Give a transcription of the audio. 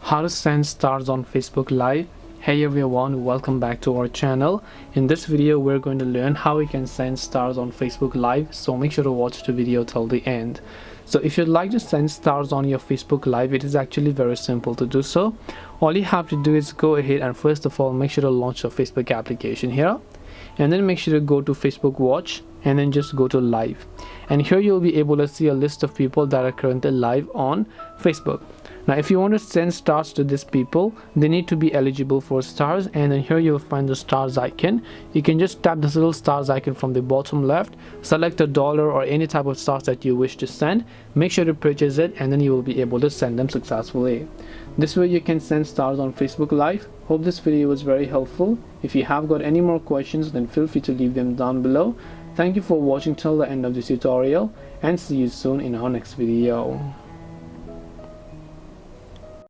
How to send stars on Facebook Live. Hey everyone, welcome back to our channel. In this video we're going to learn how we can send stars on Facebook Live, so make sure to watch the video till the end. So if you'd like to send stars on your Facebook Live, it is actually very simple to do so. All you have to do is go ahead and first of all make sure to launch your Facebook application here, and then make sure to go to Facebook Watch and then just go to Live, and here you'll be able to see a list of people that are currently live on Facebook. Now if you want to send stars to these people, they need to be eligible for stars, and then here you'll find the stars icon. You can just tap this little stars icon from the bottom left, select a dollar or any type of stars that you wish to send, make sure to purchase it, and then you will be able to send them successfully. This way you can send stars on Facebook Live. Hope this video was very helpful. If you have got any more questions, then feel free to leave them down below. Thank you for watching till the end of this tutorial, and see you soon in our next video.